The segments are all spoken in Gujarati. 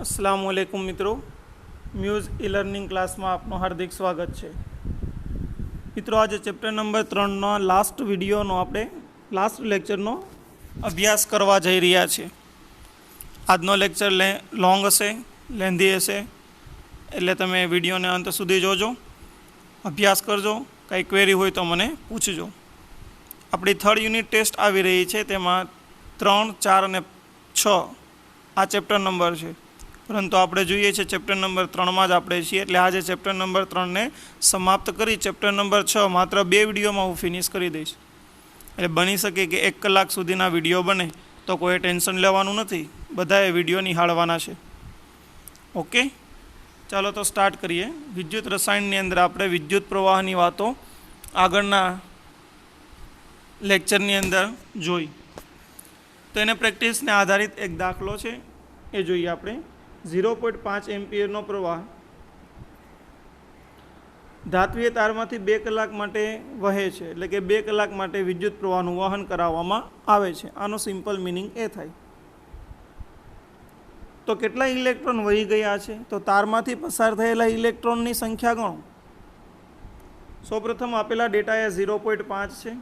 अस्सलामुअलैकुम मित्रों, म्यूज़ ई लर्निंग क्लास में आपનું હાર્દિક સ્વાગત છે। મિત્રો, આજે ચેપ્ટર નંબર 3નો લાસ્ટ વિડીયોનો આપણે લાસ્ટ લેક્ચરનો અભ્યાસ કરવા જઈ રહ્યા છીએ। આજનો લેક્ચર લોંગ હશે, લેન્ધી હશે, એટલે તમે વિડીયોને અંત સુધી જોજો, અભ્યાસ કરજો। કંઈ ક્વેરી હોય તો મને પૂછજો। આપણી થર્ડ યુનિટ ટેસ્ટ આવી રહી છે, તેમાં 3, 4 અને 6 આ ચેપ્ટર નંબર છે, પરંતુ આપણે જોઈએ છીએ ચેપ્ટર નંબર 3માં જ આપણે છીએ, એટલે આજે ચેપ્ટર નંબર 3ને સમાપ્ત કરી ચેપ્ટર નંબર 6 માત્ર 2 વિડીયોમાં હું ફિનિશ કરી દઈશ। એટલે બની શકે કે 1 કલાક સુધીના વિડીયો બને તો કોઈ ટેન્શન લેવાનું નથી, બધાએ વિડીયો નિહાળવાના છે। ઓકે, ચાલો તો સ્ટાર્ટ કરીએ। વિદ્યુત રસાયણની અંદર આપણે વિદ્યુત પ્રવાહની વાતો આગળના લેક્ચરની અંદર જોઈ, તો એને પ્રેક્ટિસને આધારિત એક દાખલો છે એ જોઈએ આપણે। 0.5 એમ્પિયરનો પ્રવાહ ધાત્વીય તારમાંથી 2 કલાક માટે વહે છે, એટલે કે 2 કલાક માટે વિદ્યુત પ્રવાહનું વહન કરાવવામાં આવે છે। આનો સિમ્પલ મિનિંગ એ થાય। તો કેટલા ઇલેક્ટ્રોન વહી ગયા છે, તો તારમાંથી પસાર થયેલા ઇલેક્ટ્રોનની સંખ્યા ગણો। સૌપ્રથમ આપેલા ડેટા એ 0.5 છે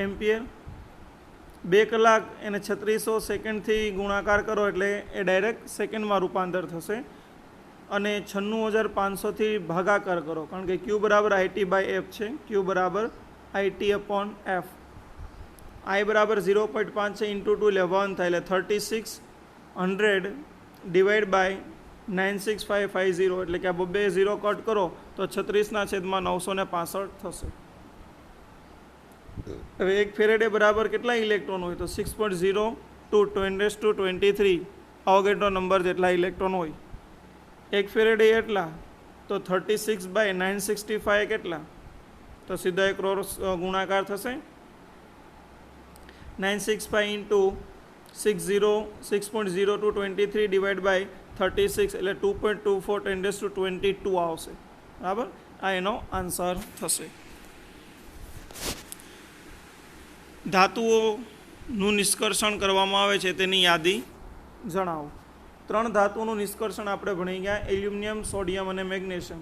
એમ્પિયર, 2 કલાક એને 3600 સેકન્ડથી ગુણાકાર કરો એટલે એ ડાયરેક્ટ સેકન્ડમાં રૂપાંતર થશે, અને 96500થી ભાગાકાર કરો, કારણ કે Q બરાબર IT/F છે। Q બરાબર IT/F, I બરાબર 0.5 છે, ઇન્ટુ 2 એટલે 1 થાય, એટલે 3600 ડિવાઈડ બાય 96550, એટલે કે આ 2 0 કટ કરો તો 36/965 થશે। હવે 1 ફેરેડે બરાબર કેટલા ઇલેક્ટ્રોન હોય, તો 6.0 × 10⁻23 અવોગાડ્રો નંબર જેટલા ઇલેક્ટ્રોન હોય। 1 ફેરેડે એટલા, તો 36/965 કેટલા, તો સીધો એક ક્રોસ ગુણાકાર થશે। 965 ઇન્ટુ 6.0 × 23 ડિવાઈડ બાય 36 એટલે 2.24 10⁻22 આવશે, બરાબર। આ એનો આન્સર થશે। ધાતુઓનું નિષ્કર્ષણ કરવામાં આવે છે તેની યાદી જણાવો। 3 ધાતુઓનું નિષ્કર્ષણ આપણે ભણી ગયા, એલ્યુમિનિયમ, સોડિયમ અને મેગ્નેશિયમ,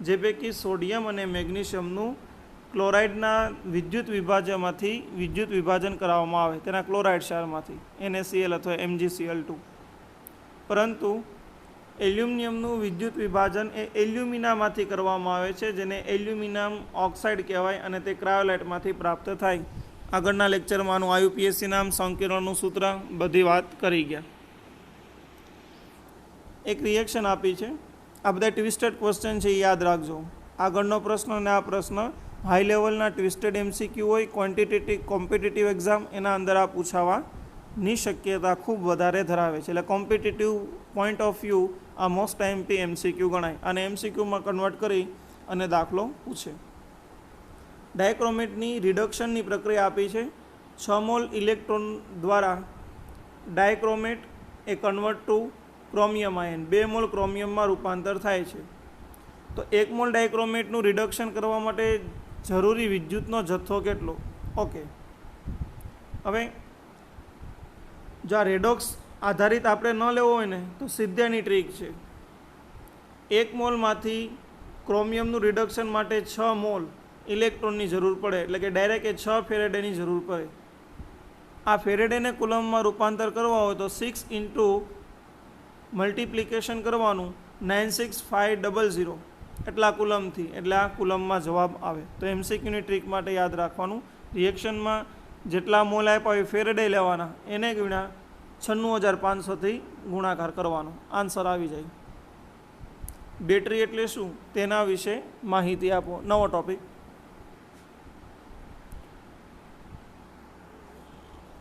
જે પૈકી સોડિયમ અને મેગ્નેશિયમનું ક્લોરાઇડના વિદ્યુત વિભાજ્યમાંથી વિદ્યુત વિભાજન કરાવવામાં આવે, તેના ક્લોરાઇડ ક્ષારમાંથી NaCl અથવા MgCl2, પરંતુ એલ્યુમિનિયમનું વિદ્યુત વિભાજન એ એલ્યુમિનામાંથી કરવામાં આવે છે, જેને એલ્યુમિનિયમ ઓક્સાઇડ કહેવાય, અને તે ક્રાયોલાઇટમાંથી પ્રાપ્ત થાય। આગળના લેક્ચરમાં આનું IUPAC નામ, સંકીર્ણનું સૂત્ર, બધી વાત કરી ગયા। એક રિએક્શન આપી છે, આ બધા ટ્વિસ્ટેડ ક્વેશ્ચન છે, એ યાદ રાખજો। આગળનો પ્રશ્ન અને આ પ્રશ્ન હાઈ લેવલના ટ્વિસ્ટેડ MCQ હોય, કોમ્પિટિટિવ એક્ઝામ એના અંદર આ પૂછાવાની શક્યતા ખૂબ વધારે ધરાવે છે, એટલે કોમ્પિટિટિવ પોઈન્ટ ઓફ વ્યૂ આ મોસ્ટ IMP MCQ ગણાય, અને MCQમાં કન્વર્ટ કરી અને દાખલો પૂછે। ડાયક્રોમેટની રિડક્શનની પ્રક્રિયા આપી છે। 6 મોલ ઇલેક્ટ્રોન દ્વારા ડાયક્રોમેટ એ convert to chromium ion, 2 mole ક્રોમિયમમાં રૂપાંતર થાય છે। તો 1 મોલ ડાયક્રોમેટનું રિડક્શન કરવા માટે જરૂરી વિદ્યુતનો જથ્થો કેટલો? ઓકે, હવે જો આ રેડોક્સ આધારિત આપણે ન લેવો હોય ને તો સીધાની ટ્રીક છે। 1 મોલમાંથી ક્રોમિયમનું રિડક્શન માટે 6 મોલ ઇલેક્ટ્રોનની જરૂર પડે, એટલે કે ડાયરેક્ટ એ 6 ફેરેડેની જરૂર પડે। આ ફેરેડેને કુલમમાં રૂપાંતર કરવા હોય તો 6 ઇન્ટુ મલ્ટિપ્લિકેશન કરવાનું 96500 એટલા કુલમથી, એટલે આ કુલમમાં જવાબ આવે। તો MCQની ટ્રીક માટે યાદ રાખવાનું, રિએક્શનમાં જેટલા મોલ આપ્યા હોય ફેરેડે લેવાના, એને ગુણ્યા 96500થી ગુણાકાર કરવાનો, આન્સર આવી જાય। બેટરી એટલે શું તેના વિશે માહિતી આપો, નવો ટોપિક।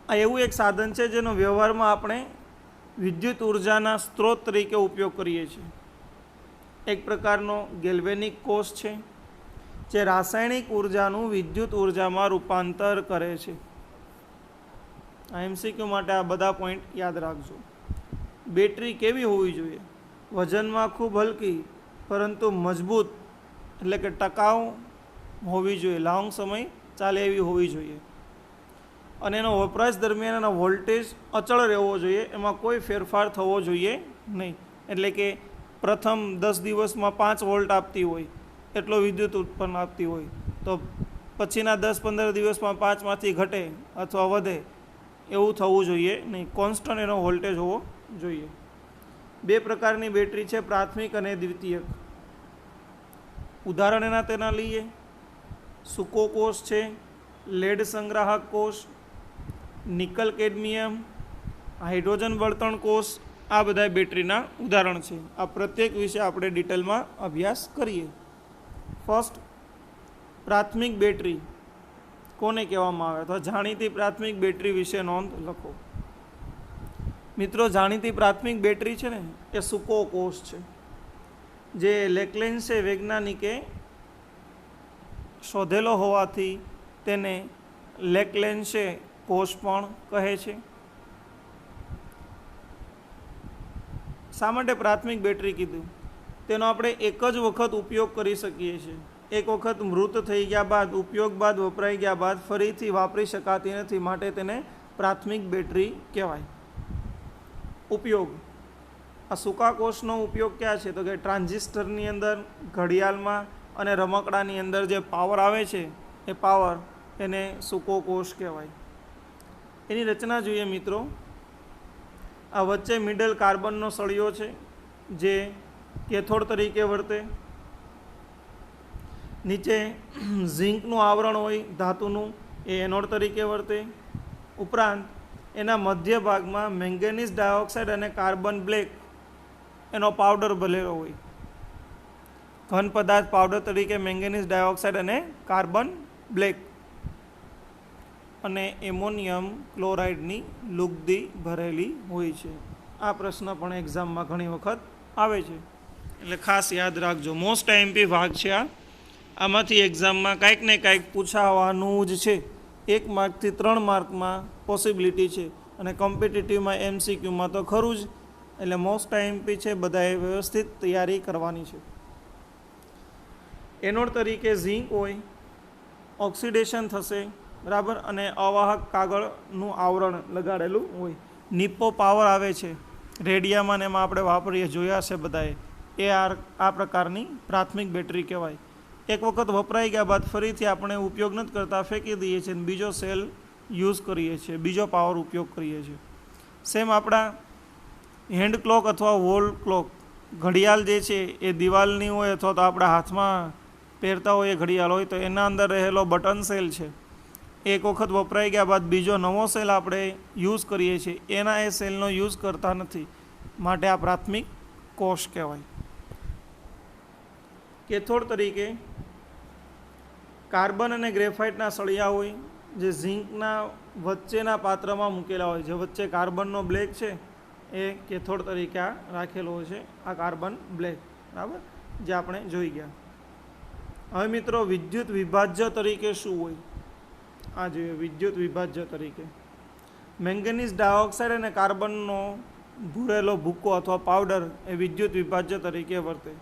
આ એવું એક સાધન છે જેનો વ્યવહારમાં આપણે વિદ્યુત ઉર્જાના સ્ત્રોત તરીકે ઉપયોગ કરીએ છીએ। એક પ્રકારનો ગેલ્વેનિક કોષ છે જે રાસાયણિક ઉર્જાનું વિદ્યુત ઉર્જામાં રૂપાંતર કરે છે। આ MCQ માટે આ બધા પોઈન્ટ યાદ રાખજો। બેટરી કેવી હોવી જોઈએ? વજનમાં ખૂબ હલકી પરંતુ મજબૂત, એટલે કે ટકાઉ હોવી જોઈએ, લાંબ સમય ચાલે એવી હોવી જોઈએ। અને એનો વપરાશ દરમિયાન એનો વોલ્ટેજ અચળ રહેવો જોઈએ, એમાં કોઈ ફેરફાર થવો જોઈએ નહીં. એટલે કે પ્રથમ 10 દિવસમાં 5 વોલ્ટ આપતી હોય એટલો વિદ્યુત ઉત્પન્ન આપતી હોય, તો પછીના 10-15 દિવસમાં 5માંથી ઘટે અથવા વધે એવું થવું જોઈએ નહીં. કોન્સ્ટન્ટ એનો વોલ્ટેજ હોવો જોઈએ. 2 પ્રકારની બેટરી છે, પ્રાથમિક અને દ્વિતીયક. ઉદાહરણ એના તેના લઈએ. સૂકો કોષ છે, લેડ સંગ્રાહક કોષ, નિકલ કેડમિયમ, હાઇડ્રોજન બળતણ કોષ, આ બધા બેટરીના ઉદાહરણ છે. આ પ્રત્યેક વિશે આપણે ડિટેલમાં અભ્યાસ કરીએ. ફર્સ્ટ, પ્રાથમિક બેટરી કોને કહેવામાં આવે? તો જાણીતી પ્રાથમિક બેટરી વિશે નોંધ લખો. મિત્રો, જાણીતી પ્રાથમિક બેટરી છે ને એ સૂકો કોષ છે, જે લેક્લેન્સે વૈજ્ઞાનિકે શોધેલો હોવાથી તેને લેક્લેન્સે કોષ પણ કહે છે. શા માટે પ્રાથમિક બેટરી કીધું? તેનો આપણે એક જ વખત ઉપયોગ કરી શકીએ છીએ. એક વખત મૃત થઈ ગયા બાદ, ઉપયોગ બાદ, વપરાઈ ગયા બાદ ફરીથી વાપરી શકાતી નથી, માટે તેને પ્રાથમિક બેટરી કહેવાય. ઉપયોગ, આ સૂકા કોષનો ઉપયોગ ક્યાં છે? તો કે ટ્રાન્ઝિસ્ટરની અંદર, ઘડિયાળમાં અને રમકડાની અંદર જે પાવર આવે છે એ પાવર એને સૂકો કોષ કહેવાય. એની રચના જોઈએ મિત્રો. આ વચ્ચે મિડલ કાર્બનનો સળિયો છે જે કેથોડ તરીકે વર્તે. નીચે ઝીંકનું આવરણ હોય ધાતુનું, એ એનોડ તરીકે વર્તે. ઉપરાંત એના મધ્ય ભાગમાં મેંગેનીઝ ડાયોક્સાઇડ અને કાર્બન બ્લેક એનો પાવડર ભરેલો હોય. ઘન પદાર્થ પાવડર તરીકે મેંગેનીઝ ડાયોક્સાઇડ અને કાર્બન બ્લેક અને એમોનિયમ ક્લોરાઇડની લુગદી ભરેલી હોય છે. આ પ્રશ્ન પણ એક્ઝામમાં ઘણી વખત આવે છે, એટલે ખાસ યાદ રાખજો. મોસ્ટ આઈએમપી ભાગ છે આ. આમાંથી એક્ઝામમાં કાંઈક ને કાંઈક પૂછાવાનું જ છે. 1 માર્કથી 3 માર્કમાં પોસિબિલિટી છે, અને કોમ્પિટિટિવમાં MCQમાં તો ખરું જ. એટલે મોસ્ટ આઈએમપી છે, બધાએ વ્યવસ્થિત તૈયારી કરવાની છે. એનોડ તરીકે ઝીંક હોય, ઓક્સિડેશન થશે, બરાબર, અને અવાહક કાગળનું આવરણ લગાડેલું હોય. નિપ્પો પાવર આવે છે રેડિયામાં, એમાં આપણે વાપરીએ, જોયા છે બધાએ. એ આ પ્રકારની પ્રાથમિક બેટરી કહેવાય. એક વખત વપરાઈ ગયા બાદ ફરીથી આપણે ઉપયોગ નથી કરતા, ફેંકી દઈએ છીએ, બીજો સેલ યુઝ કરીએ છીએ, બીજો પાવર ઉપયોગ કરીએ છીએ. સેમ આપણા હેન્ડ ક્લોક અથવા વોલ ક્લોક, ઘડિયાળ જે છે એ દિવાલની હોય અથવા તો આપણા હાથમાં પહેરતા હોય એ ઘડિયાળ હોય, તો એના અંદર રહેલો બટન સેલ છે, એક વખત વપરાઈ ગયા બાદ બીજો નવો સેલ આપણે યુઝ કરીએ છીએ, એના એ સેલનો યુઝ કરતા નથી, માટે આ પ્રાથમિક કોષ કહેવાય. કેથોડ તરીકે કાર્બન અને ગ્રેફાઇટના સળિયા હોય, જે ઝીંકના વચ્ચેના પાત્રમાં મૂકેલા હોય. જે વચ્ચે કાર્બનનો બ્લેક છે એ કેથોડ તરીકે આ રાખેલો હોય છે, આ કાર્બન બ્લેક, બરાબર, જે આપણે જોઈ ગયા. હવે મિત્રો, વિદ્યુત વિભાજ્ય તરીકે શું હોય? આ જોઈએ. વિદ્યુત વિભાજ્ય તરીકે મેંગેનીઝ ડાયોક્સાઇડ અને કાર્બનનો ભૂરેલો ભૂકો અથવા પાવડર એ વિદ્યુત વિભાજ્ય તરીકે વર્તે.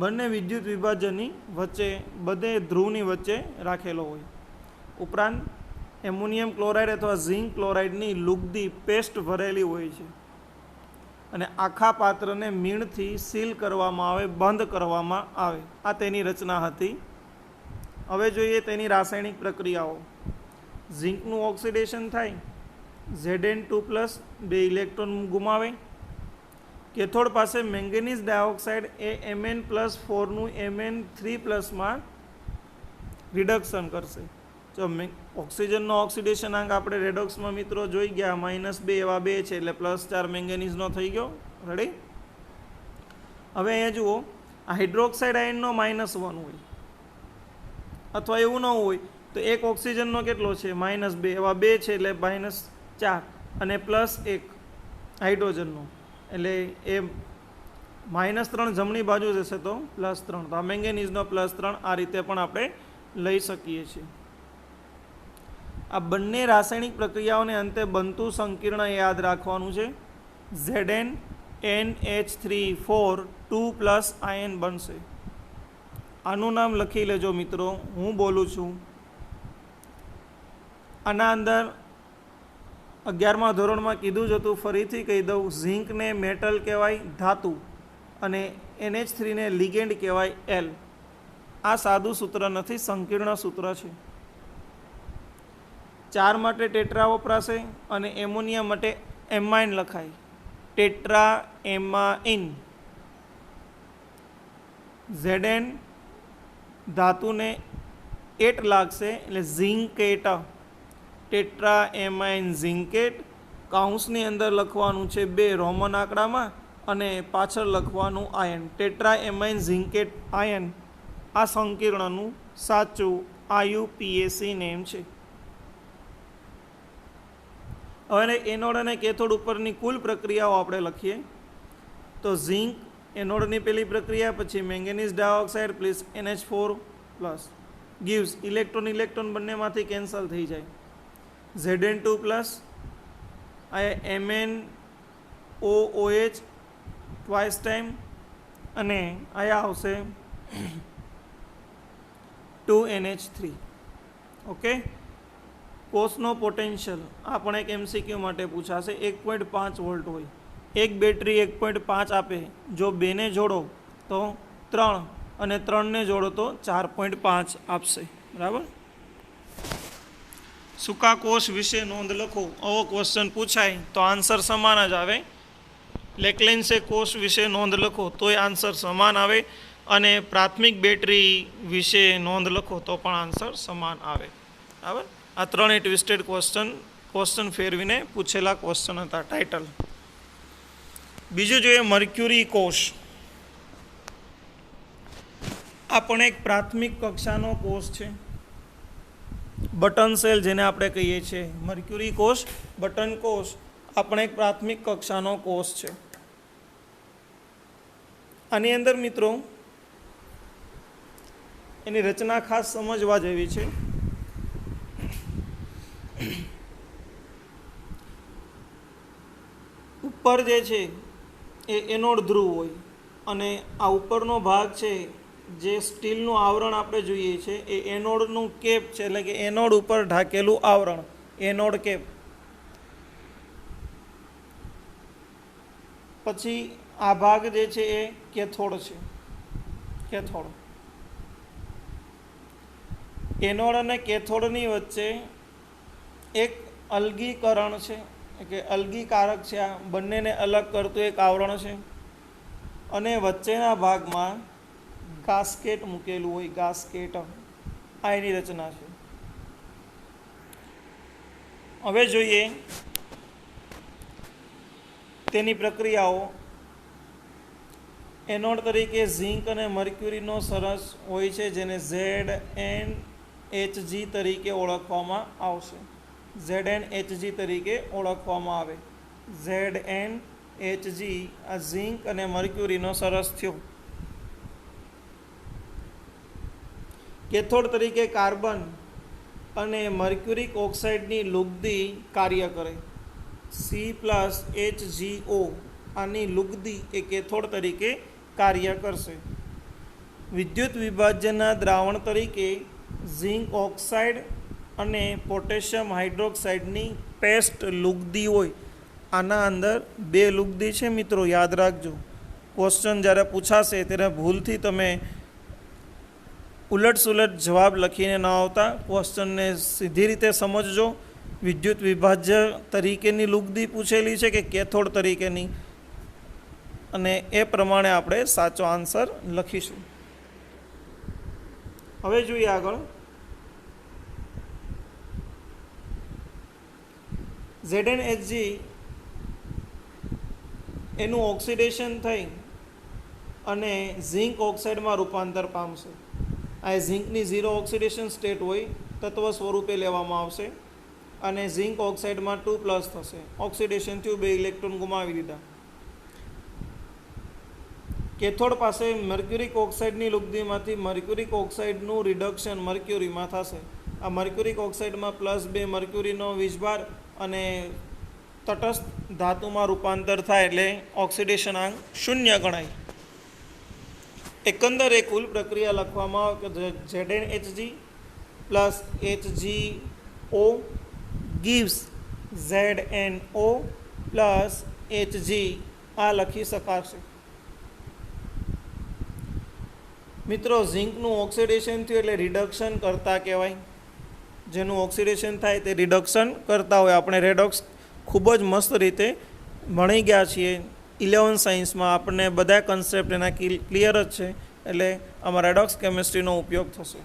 બંને વિદ્યુત વિભાજ્યની વચ્ચે, બધે ધ્રુવની વચ્ચે રાખેલો હોય. ઉપરાંત એમોનિયમ ક્લોરાઇડ અથવા ઝીંક ક્લોરાઇડની લુગદી પેસ્ટ ભરેલી હોય છે, અને આખા પાત્રને મીણથી સીલ કરવામાં આવે, બંધ કરવામાં આવે. આ તેની રચના હતી. હવે જોઈએ તેની રાસાયણિક પ્રક્રિયાઓ. ઝીંકનું ઓક્સિડેશન થાય, Zn2+, 2 ઇલેક્ટ્રોન ગુમાવે. કેથોડ પાસે મેંગેનીઝ ડાયોક્સાઇડ એ Mn+4નું Mn3+માં રિડક્શન કરશે. જો ઓક્સિજનનો ઓક્સિડેશન આંક આપણે રેડોક્સમાં મિત્રો જોઈ ગયા, -2 એવા 2 છે, એટલે +4 મેંગેનીઝનો થઈ ગયો. રેડી? હવે અહીંયા જુઓ, આ હાઇડ્રોક્સાઇડ આયનનો -1 હોય, અથવા એવું ન હોય તો એક ઓક્સિજનનો કેટલો છે? -2 એવા 2 છે, એટલે -4, અને +1 હાઇડ્રોજનનો, એટલે એ -3 જમણી બાજુ જશે તો +3. તો આ મેંગેનીઝનો +3 આ રીતે પણ આપણે લઈ શકીએ છીએ. આ બંને રાસાયણિક પ્રક્રિયાઓને અંતે બનતું સંકીર્ણ યાદ રાખવાનું છે. ZnNH3 2+ આયન બનશે. આનું નામ લખી લેજો મિત્રો, હું બોલું છું. આના અંદર 11મા ધોરણમાં કીધું જ હતું, ફરીથી કહી દઉં, ઝીંકને મેટલ કહેવાય, ધાતુ, અને NH3 ને લિગેન્ડ કહેવાય, એલ. આ સાદું સૂત્ર નથી, સંકીર્ણ સૂત્ર છે. 4 માટે ટેટ્રા વપરાશે અને એમોનિયા માટે એમાઇન લખાય, ટેટ્રા એમાઇન. Zn ધાતુને 8 લાગશે એટલે ઝિંકેટ, ટેટ્રા એમાઇન ઝિંકેટ. કાઉન્સની અંદર લખવાનું છે 2 રોમન આંકડામાં અને પાછળ લખવાનું ion, tetra amine zincate ion. આ સંકીર્ણનું સાચું IUPAC નેમ છે. હવે એનોડ અને કેથોડ ઉપરની કુલ પ્રક્રિયાઓ આપણે લખીએ તો ઝિંક એનોડની પહેલી પ્રક્રિયા, પછી manganese dioxide plus NH4 plus gives electron electron બંનેમાંથી કેન્સલ થઈ જાય, Zn2 પ્લસ આ MnOOH ટ્વાઇસ ટાઈમ અને આયા આવશે 2NH3. ઓકે. કોષનો પોટેન્શિયલ આ પણ એક MCQ માટે પૂછાશે. 1.5 વોલ્ટ હોય, એક બેટરી 1.5 આપે, જો 2 ને જોડો તો 3 અને 3 ને જોડો તો 4.5 આપશે. બરાબર. સૂકા કોષ વિશે નોંધ લખો. આવો ક્વેશ્ચન પૂછાય તો આન્સર સમાન જ આવે. લેકલેન્સે કોષ વિશે નોંધ લખો તોય આન્સર સમાન આવે, અને પ્રાથમિક બેટરી વિશે નોંધ લખો તો પણ આન્સર સમાન આવે. બરાબર. આ 3 ટ્વિસ્ટેડ ક્વેશ્ચન ફેરવીને પૂછેલા ક્વેશ્ચન હતા. ટાઇટલ. બીજું જોઈએ મર્ક્યુરી કોષ. આ પણ એક પ્રાથમિક કક્ષાનો કોષ છે, બટન સેલ જેને આપણે કહીએ છીએ. મર્ક્યુરી કોષ, બટન કોષ આ પણ એક પ્રાથમિક કક્ષાનો કોષ છે. આની અંદર મિત્રો એની રચના ખાસ સમજવા જેવી છે. ઉપર જે છે એ એનોડ ધ્રુવ હોય, અને આ ઉપરનો ભાગ છે જે સ્ટીલનું આવરણ આપણે જોઈએ છે એ એનોડનું કેપ છે, એટલે કે એનોડ ઉપર ઢાંકેલું આવરણ, એનોડ કેપ. પછી આ ભાગ જે છે એ કેથોડ છે, કેથોડ. એનોડ અને કેથોડની વચ્ચે એક અલગીકરણ છે કે અલગીકારક છે, આ બંનેને અલગ કરતું એક આવરણ છે, અને વચ્ચેના ભાગમાં ગાસ્કેટ મૂકેલું હોય, ગાસ્કેટ. આ એની રચના છે. હવે જોઈએ તેની પ્રક્રિયાઓ. એનોડ તરીકે ઝિંક અને મર્ક્યુરીનો સરસ હોય છે, જેને ZnHg તરીકે ઓળખવામાં આવશે. ZnHg તરીકે ઓળખવામાં આવે. ZnHg આ ઝિંક અને મર્ક્યુરીનો સરસ થયો. કેથોડ તરીકે કાર્બન અને મર્ક્યુરિક ઓક્સાઇડની લુગદી કાર્ય કરે. C+HgO આની લુગદી એ કેથોડ તરીકે કાર્ય કરશે. વિદ્યુત વિભાજનના દ્રાવણ તરીકે ઝિંક ઓક્સાઇડ અને પોટેશિયમ હાઇડ્રોક્સાઇડની પેસ્ટ લુગદી હોય. આના અંદર 2 લુગદી છે મિત્રો, યાદ રાખજો. ક્વેશ્ચન જ્યારે પૂછાશે ત્યારે ભૂલથી તમે ઉલટ સુલટ જવાબ લખીને ન આવતા, ક્વેશ્ચનને સીધી રીતે સમજજો. વિદ્યુત વિભાજ્ય તરીકેની લુગદી પૂછેલી છે કે કેથોડ તરીકેની, અને એ પ્રમાણે આપણે સાચો આન્સર લખીશું. હવે જોઈએ આગળ. ZnHg એનું ઓક્સિડેશન થઈ અને ઝિંક ઓક્સાઇડમાં રૂપાંતર પામશે. આ ઝિંકની 0 ઓક્સિડેશન સ્ટેટ હોય, તત્વ સ્વરૂપે લેવામાં આવશે, અને ઝિંક ઓક્સાઇડમાં 2+ થશે. ઓક્સિડેશન થયું, 2 ઇલેક્ટ્રોન ગુમાવી દીધા. કેથોડ પાસે મર્ક્યુરિક ઓક્સાઇડની લુગદીમાંથી મર્ક્યુરિક ઓક્સાઇડનું રિડક્શન મર્ક્યુરીમાં થશે. આ મર્ક્યુરિક ઓક્સાઇડમાં +2 મર્ક્યુરીનો વીજભાર અને તટસ્થ ધાતુમાં રૂપાંતર થાય એટલે ઓક્સિડેશન આંક 0 ગણાય. એકંદર એક કુલ પ્રક્રિયા લખવામાં આવે કે ZnHg + HgO gives ZNO plus Hg આ લખી શકાશે. મિત્રો ઝીંકનું ઓક્સિડેશન થયું એટલે રિડક્શન કરતા કહેવાય. જેનું ઓક્સિડેશન થાય તે રિડક્શન કરતા હોય. આપણે રેડોક્સ ખૂબ જ મસ્ત રીતે ભણી ગયા છીએ 11 સાયન્સમાં. આપણને બધા કન્સેપ્ટ એના ક્લિયર જ છે, એટલે આમાં રેડોક્સ કેમિસ્ટ્રીનો ઉપયોગ થશે.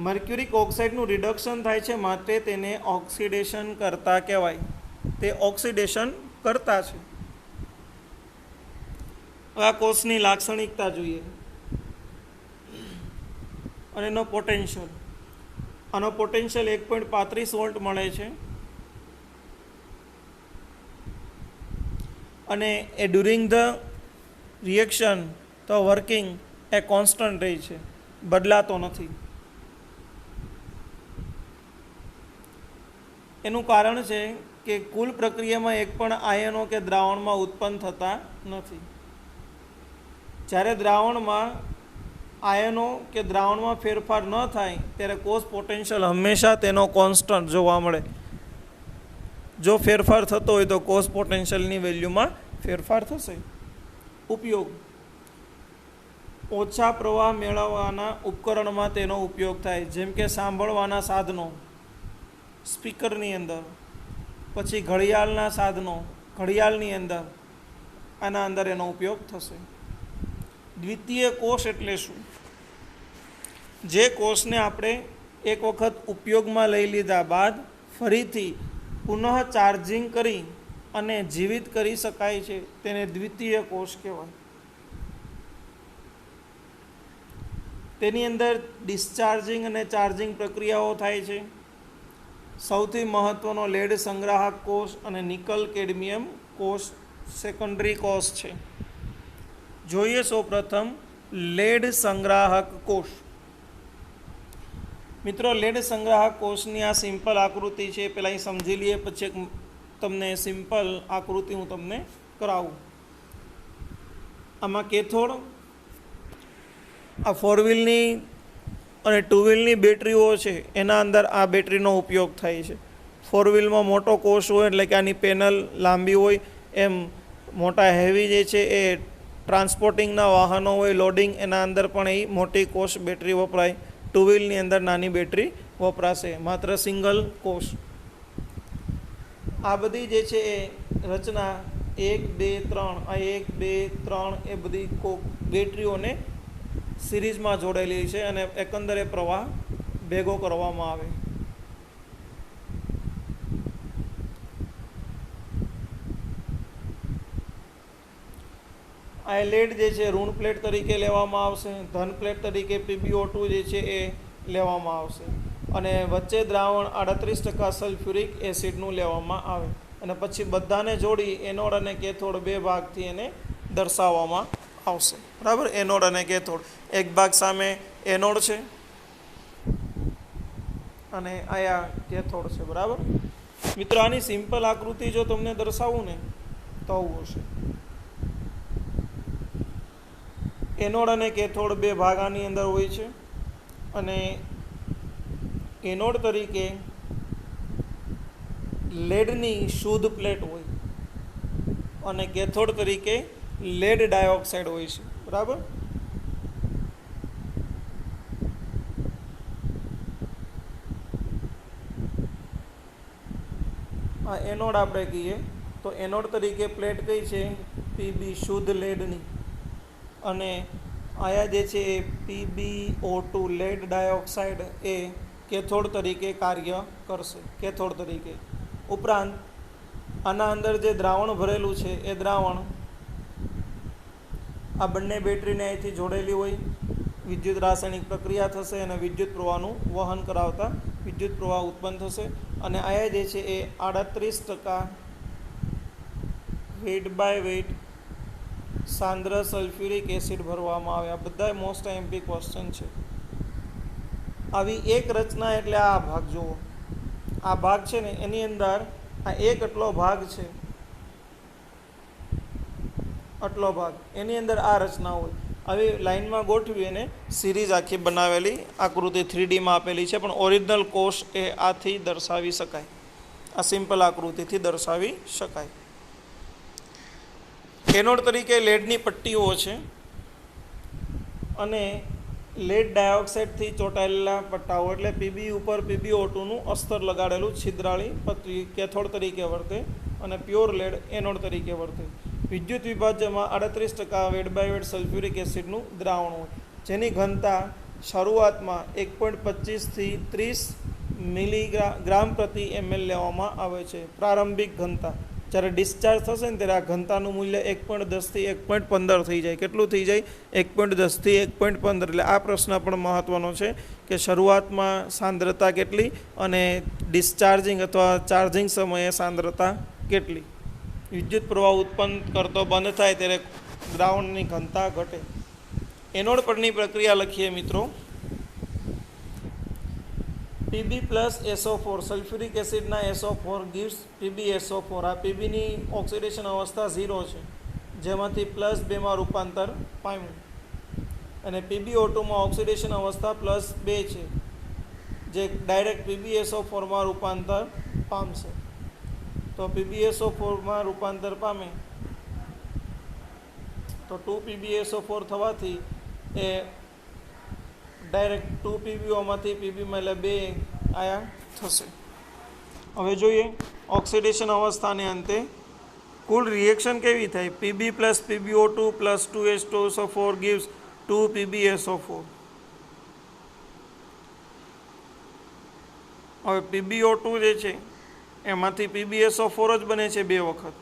મર્ક્યુરિક ઓક્સાઇડનું રિડક્શન થાય છે, માટે તેને ઓક્સિડેશન કરતા કહેવાય. તે ઓક્સિડેશન કરતા છે. આ કોષની લાક્ષણિકતા જોઈએ અને એનો પોટેન્શિયલ. આનો પોટેન્શિયલ 1.35 વોલ્ટ મળે છે અને એ ડ્યુરિંગ ધ રિએક્શન તો વર્કિંગ એ કોન્સ્ટન્ટ રહે છે, બદલાતો નથી. એનું કારણ છે કે કુલ પ્રક્રિયામાં એક પણ આયનો કે દ્રાવણમાં ઉત્પન્ન થતા નથી. જ્યારે દ્રાવણમાં આયનો કે દ્રાવણમાં ફેરફાર ન થાય ત્યારે કોષ પોટેન્શિયલ હંમેશા તેનો કોન્સ્ટન્ટ જોવા મળે. જો ફેરફાર થતો હોય તો કોષ પોટેન્શિયલની વેલ્યુમાં ફેરફાર થશે. ઉપયોગ: ઓછા પ્રવાહ મેળવવાના ઉપકરણમાં તેનો ઉપયોગ થાય, જેમ કે સાંભળવાના સાધનો, સ્પીકરની અંદર, પછી ઘડિયાળના સાધનો, ઘડિયાળની અંદર, આના અંદર એનો ઉપયોગ થશે. દ્વિતીય કોષ એટલે શું? જે કોષને આપણે એક વખત ઉપયોગમાં લઈ લીધા બાદ ફરીથી પુનઃ ચાર્જિંગ કરી અને જીવિત કરી શકાય છે, તેને દ્વિતીય કોષ કહેવાય. તેની અંદર ડિસ્ચાર્જિંગ અને ચાર્જિંગ પ્રક્રિયાઓ થાય છે. સૌથી મહત્ત્વનો લેડ સંગ્રાહક કોષ અને નિકલ કેડમિયમ કોષ સેકન્ડરી કોષ છે. જોઈએ સૌપ્રથમ લેડ સંગ્રાહક કોષ. મિત્રો લેડ સંગ્રાહક કોષની આ સિમ્પલ આકૃતિ છે. પહેલાં અહીં સમજી લઈએ, પછી તમને સિમ્પલ આકૃતિ હું તમને કરાવું. આમાં કેથોડ, આ 4 વ્હીલની અને 2 વ્હીલની બેટરીઓ છે, એના અંદર આ બેટરીનો ઉપયોગ થાય છે. 4 વ્હીલમાં મોટો કોષ હોય એટલે કે આની પેનલ લાંબી હોય, એમ મોટા હેવી જે છે એ ટ્રાન્સપોર્ટિંગના વાહનો હોય, લોડિંગ, એના અંદર પણ એ મોટી કોષ બેટરી વપરાય. 2 વ્હીલની અંદર નાની બેટરી વપરાશે, માત્ર સિંગલ કોષ. આ બધી જે છે એ રચના 1, 2, 3, આ 1, 2, 3 એ બધી બેટરીઓને સિરીઝમાં જોડેલી છે અને એકંદરે પ્રવાહ ભેગો કરવામાં આવે. આ લેડ જે છે ઋણ પ્લેટ તરીકે લેવામાં આવશે, ધન પ્લેટ તરીકે PbO2 જે છે એ લેવામાં આવશે અને વચ્ચે દ્રાવણ 38% સલ્ફ્યુરિક એસિડનું લેવામાં આવે અને પછી બધાને જોડી એનોડ અને કેથોડ 2 ભાગથી એને દર્શાવવામાં આવશે. બરાબર, એનોડ અને કેથોડ. એક ભાગ સામે એનોડ છે અને આયા કેથોડ છે. બરાબર મિત્રો, આની સિમ્પલ આકૃતિ જો તમને દર્શાવું ને તો આવું હશે. એનોડ અને કેથોડ 2 ભાગ આની અંદર હોય છે અને એનોડ તરીકે લેડની શુદ્ધ પ્લેટ હોય અને કેથોડ તરીકે લેડ ડાયોક્સાઇડ હોય છે. બરાબર, આ એનોડ આપણે કહીએ તો એનોડ તરીકે પ્લેટ કઈ છે? Pb શુદ્ધ લેડની, અને આયા જે છે એ PbO2 લેડ ડાયોક્સાઇડ એ કેથોડ તરીકે કાર્ય કરશે, કેથોડ તરીકે. ઉપરાંત આના અંદર જે દ્રાવણ ભરેલું છે એ દ્રાવણ આ બંને બેટરીને અહીંથી જોડેલી હોય, વિદ્યુત રાસાયણિક પ્રક્રિયા થશે અને વિદ્યુત પ્રવાહનું વહન કરાવતા વિદ્યુત પ્રવાહ ઉત્પન્ન થશે અને આયા જે છે એ 38% વેટ બાય વેટ સાંદ્ર સલ્ફ્યુરિક એસિડ ભરવામાં આવે. આ બધા મોસ્ટ એમપી ક્વેશ્ચન છે. આવી એક રચના એટલે આ ભાગ જુઓ, આ ભાગ છે ને એની અંદર આ એક આટલો ભાગ છે, આટલો ભાગ, એની અંદર આ રચના હોય આવી લાઇનમાં ગોઠવી અને સિરીઝ આખી બનાવેલી આકૃતિ 3Dમાં આપેલી છે, પણ ઓરિજિનલ કોષ એ આથી દર્શાવી શકાય, આ સિમ્પલ આકૃતિથી દર્શાવી શકાય. એનોડ તરીકે લેડની પટ્ટીઓ છે અને લેડ ડાયોક્સાઇડથી ચોંટાયેલા પટ્ટાઓ એટલે પીબી ઉપર PbO2નું અસ્તર લગાડેલું છિદ્રાળી પટ્ટી કેથોડ તરીકે વર્તે અને પ્યોર લેડ એનોડ તરીકે વર્તે. વિદ્યુત વિભાજ્યમાં 38% વેડ બાય વેડ સલ્ફ્યુરિક એસિડનું દ્રાવણ હોય, જેની ઘનતા શરૂઆતમાં 1.25 થી 30 મિલીગ્રામ પ્રતિ ml લેવામાં આવે છે. પ્રારંભિક ઘનતા જ્યારે ડિસ્ચાર્જ થશે ને ત્યારે આ ઘનતાનું મૂલ્ય 1.10 થી 1.15 થઈ જાય. કેટલું થઈ જાય? 1.10 થી 1.15. એટલે આ પ્રશ્ન પણ મહત્વનો છે કે શરૂઆતમાં સાંદ્રતા કેટલી અને ડિસ્ચાર્જિંગ અથવા ચાર્જિંગ સમયે સાંદ્રતા કેટલી. વિદ્યુત પ્રવાહ ઉત્પન્ન કરતો બંધ થાય ત્યારે દ્રાવણની ઘનતા ઘટે. એનોડ પરની પ્રક્રિયા લખીએ મિત્રો. Pb પ્લસ SO4 સલ્ફ્યુરિક એસિડના SO4 gives PbSO4. આ પીબીની ઓક્સિડેશન અવસ્થા 0 છે, જેમાંથી +2 માં રૂપાંતર પામ્યું, અને PbO2માં ઓક્સિડેશન અવસ્થા +2 છે, જે ડાયરેક્ટ PbSO4માં રૂપાંતર પામશે. તો PbSO4માં રૂપાંતર પામે તો 2PbSO4 થવાથી એ ડાયરેક્ટ 2PbOમાંથી Pbમાં એટલે 2 આયા થશે. હવે જોઈએ ઓક્સિડેશન અવસ્થાને અંતે કુલ રિએક્શન કેવી થાય. Pb plus PbO2 plus 2H2SO4 gives 2PbSO4. હવે PbO2 જે છે એમાંથી PbSO4 જ બને છે 2 વખત.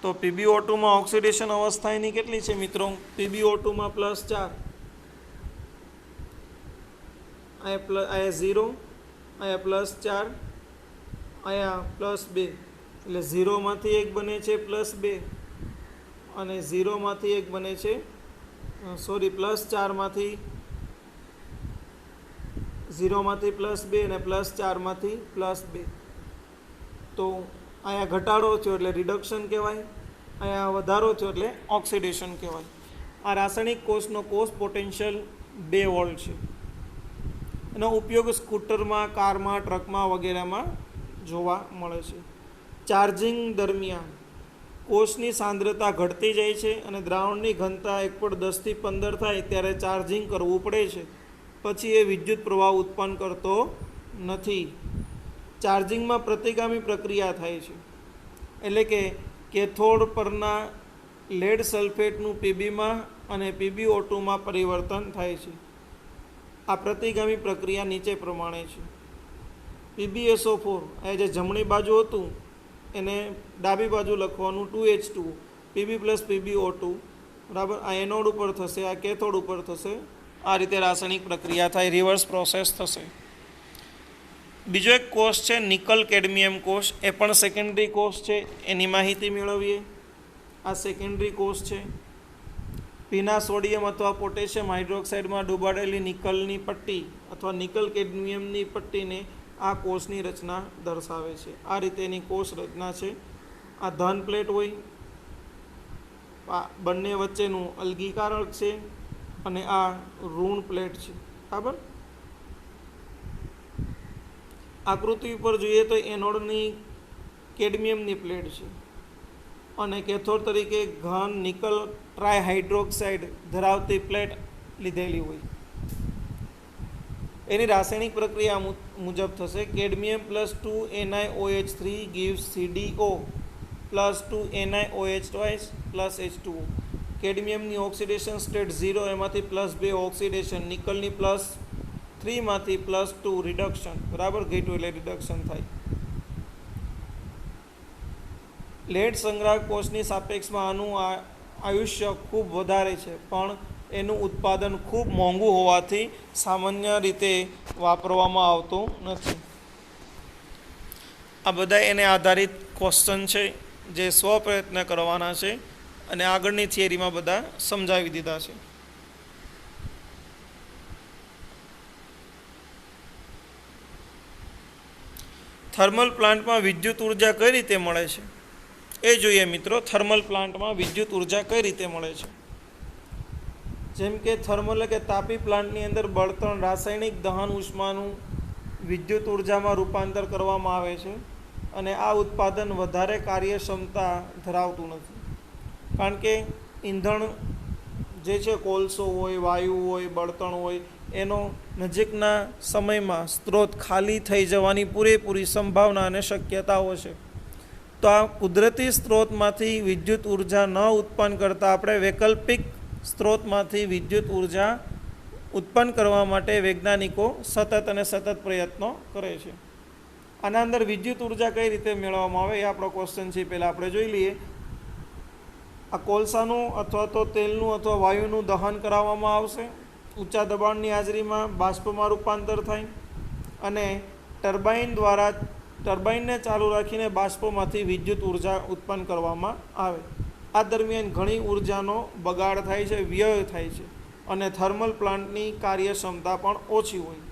તો PbO2માં ઓક્સિડેશન અવસ્થા એની કેટલી છે મિત્રો? PbO2માં +4, અહીંયા 0, અહીંયા +4, અહીંયા +2, એટલે 0માંથી 1 બને છે +2 અને 0માંથી 1 બને છે +4માંથી 0માંથી +2 અને +4માંથી +2. તો અહીંયા ઘટાડો થયો એટલે રિડક્શન કહેવાય, અહીંયા વધારો થયો એટલે ઓક્સિડેશન કહેવાય. આ રાસાયણિક કોષનો કોષ પોટેન્શિયલ 2 વોલ્ટ છે. એનો ઉપયોગ સ્કૂટરમાં, કારમાં, ટ્રકમાં વગેરેમાં જોવા મળે છે. ચાર્જિંગ દરમિયાન કોષની સાંદ્રતા ઘટતી જાય છે અને દ્રાવણની ઘનતા 1.10 થી 15 થાય ત્યારે ચાર્જિંગ કરવું પડે છે. પછી એ વિદ્યુત પ્રવાહ ઉત્પન્ન કરતો નથી. ચાર્જિંગમાં પ્રતિગામી પ્રક્રિયા થાય છે, એટલે કે કેથોડ પરના લેડ સલ્ફેટનું પીબીમાં અને PbO2માં પરિવર્તન થાય છે. આ પ્રતિગામી પ્રક્રિયા નીચે પ્રમાણે છે. PbSO4 એ જે જમણી બાજુ હતું એને ડાબી બાજુ લખવાનું 2H2, Pb પ્લસ PbO2 બરાબર. આ એનોડ ઉપર થશે, આ કેથોડ ઉપર થશે. આ રીતે રાસાયણિક પ્રક્રિયા થાય, રિવર્સ પ્રોસેસ થશે. બીજો એક કોષ છે નિકલ કેડમિયમ કોષ, એ પણ સેકન્ડરી કોષ છે. એની માહિતી મેળવીએ. આ સેકન્ડરી કોષ છે. ભીના સોડિયમ અથવા પોટેશિયમ હાઇડ્રોક્સાઇડમાં ડૂબાડેલી નિકલની પટ્ટી અથવા નિકલ કેડમિયમની પટ્ટીને આ કોષની રચના દર્શાવે છે. આ રીતે એની કોષ રચના છે. આ ધન પ્લેટ હોય, બંને વચ્ચેનું અલગીકારક છે, અને આ ઋણ પ્લેટ છે. બરાબર. આકૃતિ ઉપર જોઈએ તો એનોડની કેડમિયમની પ્લેટ છે અને કેથોડ તરીકે ઘન નિકલ ટ્રાયહાઇડ્રોક્સાઇડ ધરાવતી પ્લેટ લીધેલી હોય. એની રાસાયણિક પ્રક્રિયા મુજબ થશે. Cadmium +2NiOH3 gives CdO +2NiOH twice +H2O. કેડમિયમની ઓક્સિડેશન સ્ટેટ 0, એમાંથી +2 ઓક્સિડેશન, નિકલની +3માંથી +2 રિડક્શન. બરાબર, ઘટ્યું એટલે રિડક્શન થાય. લેડ સંગ્રાહક કોષની સાપેક્ષમાં આનું આયુષ્ય ખૂબ વધારે છે, પણ એનું ઉત્પાદન ખૂબ મોંઘું હોવાથી સામાન્ય રીતે વાપરવામાં આવતું નથી. આ બધા એને આધારિત ક્વેશ્ચન છે જે સ્વપ્રયત્ન કરવાના છે અને આગળની થિયરીમાં બધા સમજાવી દીધા છે. થર્મલ પ્લાન્ટમાં વિદ્યુત ઉર્જા કઈ રીતે મળે છે એ જોઈએ મિત્રો. થર્મલ પ્લાન્ટમાં વિદ્યુત ઉર્જા કઈ રીતે મળે છે. જેમ કે થર્મલ કે તાપી પ્લાન્ટની અંદર બળતણ રાસાયણિક દહન ઉષ્માનું વિદ્યુત ઉર્જામાં રૂપાંતર કરવામાં આવે છે અને આ ઉત્પાદન વધારે કાર્યક્ષમતા ધરાવતું નથી, કારણ કે ઈંધણ જે છે કોલસો હોય, વાયુ હોય, બળતણ હોય, એનો નજીકના સમયમાં સ્ત્રોત ખાલી થઈ જવાની પૂરેપૂરી સંભાવના અને શક્યતાઓ છે. તો આ કુદરતી સ્ત્રોતમાંથી વિદ્યુત ઉર્જા ન ઉત્પન્ન કરતાં આપણે વૈકલ્પિક સ્ત્રોતમાંથી વિદ્યુત ઉર્જા ઉત્પન્ન કરવા માટે વૈજ્ઞાનિકો સતત અને સતત પ્રયત્નો કરે છે. આના અંદર વિદ્યુત ઉર્જા કઈ રીતે મેળવવામાં આવે એ આપણો ક્વેશ્ચન છે. પહેલાં આપણે જોઈ લઈએ. આ કોલસાનું અથવા તો તેલનું અથવા વાયુનું દહન કરાવવામાં આવશે. ઊંચા દબાણની હાજરીમાં બાષ્પમાં રૂપાંતર થાય અને ટર્બાઇન દ્વારા ટર્બાઇનને ચાલુ રાખીને બાષ્પોમાંથી વિદ્યુત ઉર્જા ઉત્પન્ન કરવામાં આવે. આ દરમિયાન ઘણી ઉર્જાનો બગાડ થાય છે, વ્યય થાય છે અને થર્મલ પ્લાન્ટની કાર્યક્ષમતા પણ ઓછી હોય.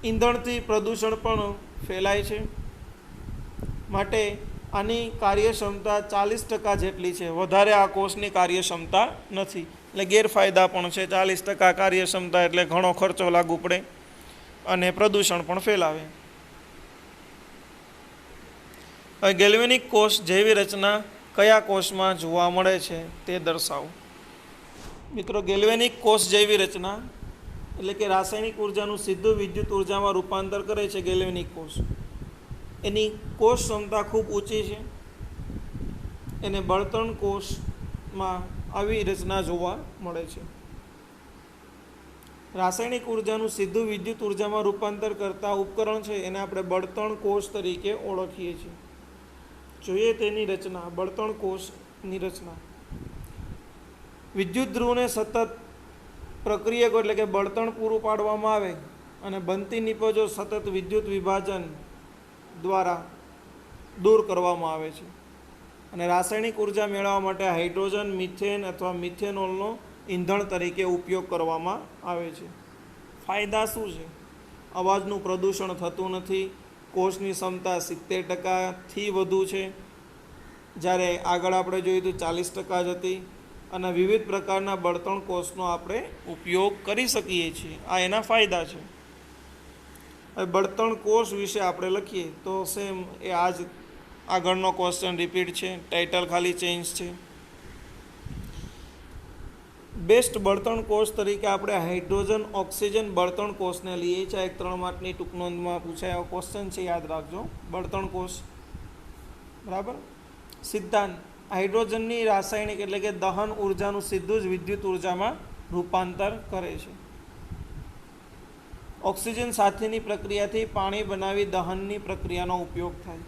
ઈંધણથી પ્રદૂષણ પણ ફેલાય છે, માટે આની કાર્યક્ષમતા 40% જેટલી છે. વધારે આ કોષની કાર્યક્ષમતા નથી, એટલે ગેરફાયદા પણ છે. 40% કાર્યક્ષમતા એટલે ઘણો ખર્ચો લાગુ પડે અને પ્રદૂષણ પણ ફેલાવે. હવે ગેલ્વેનિક કોષ જેવી રચના કયા કોષમાં જોવા મળે છે તે દર્શાવો. મિત્રો, ગેલ્વેનિક કોષ જેવી રચના એટલે કે રાસાયણિક ઉર્જાનું સીધું વિદ્યુત ઉર્જામાં રૂપાંતર કરે છે ગેલ્વેનિક કોષ. એની કોષ ક્ષમતા ખૂબ ઊંચી છે. એને બળતણ કોષમાં આવી રચના જોવા મળે છે. રાસાયણિક ઉર્જાનું સીધું વિદ્યુત ઉર્જામાં રૂપાંતર કરતા ઉપકરણ છે એને આપણે બળતણ કોષ તરીકે ઓળખીએ છીએ. જોઈએ તેની રચના. બળતણ કોષની રચના. વિદ્યુત ધ્રુવને સતત પ્રક્રિયકો એટલે કે બળતણ પૂરું પાડવામાં આવે અને બનતી નિપજો સતત વિદ્યુત વિભાજન દ્વારા દૂર કરવામાં આવે છે. અને રાસાયણિક ઉર્જા મેળવવા માટે હાઇડ્રોજન, મિથેન અથવા મિથેનોલનો ઈંધણ તરીકે ઉપયોગ કરવામાં આવે છે. ફાયદા શું છે? અવાજનું પ્રદૂષણ થતું નથી. કોષની ક્ષમતા 70%થી વધુ છે, જ્યારે આગળ આપણે જોયું તો 40% જ હતી. અને વિવિધ પ્રકારના બળતણ કોષનો આપણે ઉપયોગ કરી શકીએ છીએ. આ એના ફાયદા છે. હવે બળતણ કોષ વિશે આપણે લખીએ તો સેમ એ આ જ આગળનો ક્વેશ્ચન રિપીટ છે, ટાઇટલ ખાલી ચેન્જ છે. બેસ્ટ બળતણ કોષ તરીકે આપણે હાઇડ્રોજન ઓક્સિજન બળતણ કોષને લઈએ છીએ. એક 3 માર્કની ટૂંક નોંધમાં પૂછાયેલો ક્વેશ્ચન છે, યાદ રાખજો. બળતણ કોષ, બરાબર. સિદ્ધાંત: હાઇડ્રોજનની રાસાયણિક એટલે કે દહન ઉર્જાનું સીધું જ વિદ્યુત ઉર્જામાં રૂપાંતર કરે છે. ઓક્સિજન સાથેની પ્રક્રિયાથી પાણી બનાવી દહનની પ્રક્રિયાનો ઉપયોગ થાય.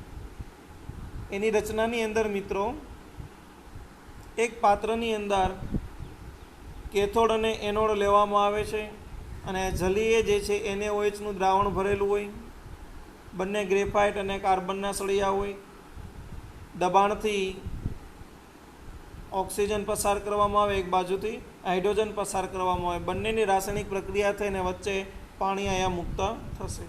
એની રચનાની અંદર મિત્રો એક પાત્રની અંદર કેથોડ અને એનોડ લેવામાં આવે છે અને જલીય જે છે NaOHનું દ્રાવણ ભરેલું હોય. બંને ગ્રેફાઇટ અને કાર્બનના સળિયા હોય. દબાણથી ઓક્સિજન પસાર કરવામાં આવે, એક બાજુથી હાઇડ્રોજન પસાર કરવામાં આવે. બંનેની રાસાયણિક પ્રક્રિયા થઈને વચ્ચે પાણી અહીંયા મુક્ત થશે.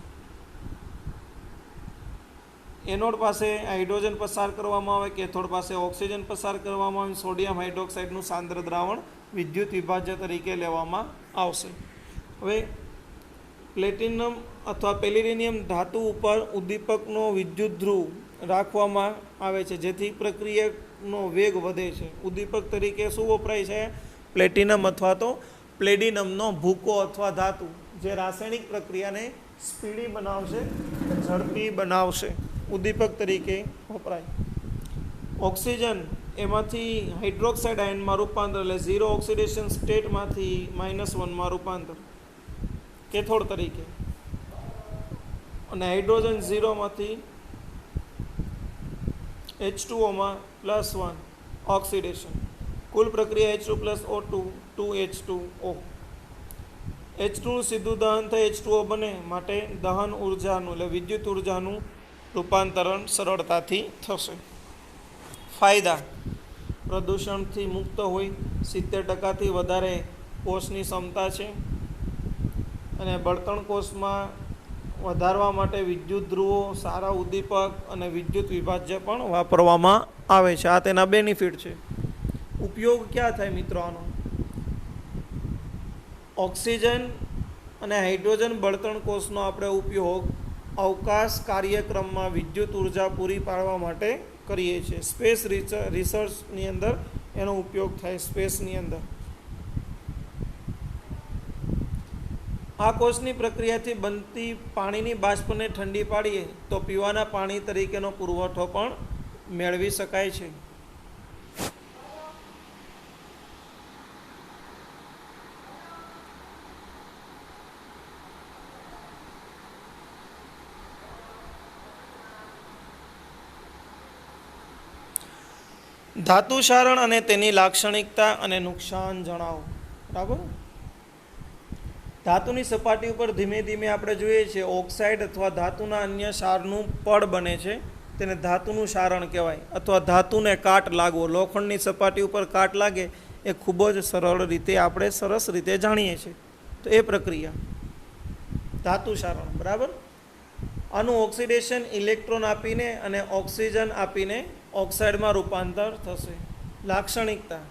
એનોડ પાસે હાઇડ્રોજન પસાર કરવામાં આવે, કેથોડ પાસે ઓક્સિજન પસાર કરવામાં આવે. સોડિયમ હાઇડ્રોક્સાઇડનું સાંદ્ર દ્રાવણ વિદ્યુત વિભાજ્ય તરીકે લેવામાં આવશે. હવે પ્લેટિનમ અથવા પેલિડિયમ ધાતુ ઉપર ઉદ્દીપકનો વિદ્યુત ધ્રુવ રાખવામાં આવે છે, જેથી પ્રક્રિયાનો વેગ વધે છે. ઉદ્દીપક તરીકે શું વપરાય છે? પ્લેટિનમ અથવા તો પ્લેડિનમનો ભૂકો અથવા ધાતુ, જે રાસાયણિક પ્રક્રિયાને સ્પીડી બનાવશે, ઝડપી બનાવશે. ઉદ્દીપક તરીકે વપરાય. ઓક્સિજન એમાંથી હાઇડ્રોક્સાઇડ આયનમાં રૂપાંતર એટલે 0 ઓક્સિડેશન સ્ટેટમાંથી -1માં રૂપાંતર કેથોડ તરીકે. અને હાઇડ્રોજન 0માંથી H2Oમાં +1 ઓક્સિડેશન. કુલ પ્રક્રિયા H2+O2 2H2O. H2 સીધું દહન થઈ H2O બને, માટે દહન ઉર્જાનું એટલે વિદ્યુત ઉર્જાનું રૂપાંતરણ સરળતાથી થશે. ફાયદા: પ્રદૂષણથી મુક્ત હોય, 70%થી વધારે કોષની ક્ષમતા છે અને બળતણ કોષમાં વધારવા માટે વિદ્યુત ધ્રુવો, સારા ઉદ્દીપક અને વિદ્યુત વિભાજ્ય પણ વાપરવામાં આવે છે. આ તેના બેનિફિટ છે. ઉપયોગ ક્યાં થાય મિત્રો આનો? ઓક્સિજન અને હાઇડ્રોજન બળતણ કોષનો આપણે ઉપયોગ અવકાશ કાર્યક્રમમાં વિદ્યુત ઉર્જા પૂરી પાડવા માટે કરીએ છીએ. સ્પેસ રિસર્ચની અંદર એનો ઉપયોગ થાય, સ્પેસની અંદર. આ કોષની પ્રક્રિયાથી બનતી પાણીની બાષ્પને ઠંડી પાડીએ તો પીવાના પાણી તરીકેનો પુરવઠો પણ મેળવી શકાય છે. ધાતુ સારણ અને તેની લાક્ષણિકતા અને નુકસાન જણાવો. બરાબર. ધાતુની સપાટી ઉપર ધીમે ધીમે આપણે જોઈએ છીએ ઓક્સાઇડ અથવા ધાતુના અન્ય ક્ષારનું પડ બને છે, તેને ધાતુનું સારણ કહેવાય. અથવા ધાતુને કાટ લાગવો, લોખંડની સપાટી ઉપર કાટ લાગે એ ખૂબ જ સરળ રીતે આપણે સરસ રીતે જાણીએ છીએ. તો એ પ્રક્રિયા ધાતુ સારણ. બરાબર. આનું ઓક્સિડેશન ઇલેક્ટ્રોન આપીને અને ઓક્સિજન આપીને ઓક્સાઇડમાં રૂપાંતર થશે. લાક્ષણિકતા: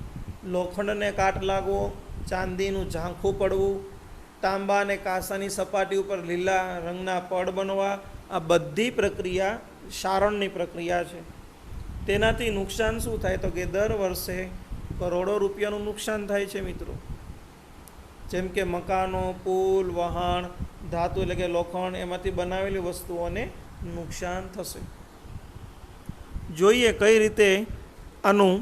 લોખંડને કાટ લાગવો, ચાંદીનું ઝાંખું પડવું, તાંબા અને કાંસાની સપાટી ઉપર લીલા રંગના પડ બનવા. આ બધી પ્રક્રિયા સારણની પ્રક્રિયા છે. તેનાથી નુકસાન શું થાય? તો કે દર વર્ષે કરોડો રૂપિયાનું નુકસાન થાય છે મિત્રો. જેમ કે મકાનો, પુલ, વહાણ, ધાતુ એટલે કે લોખંડ, એમાંથી બનાવેલી વસ્તુઓને નુકસાન થશે. જોઈએ કઈ રીતે આનું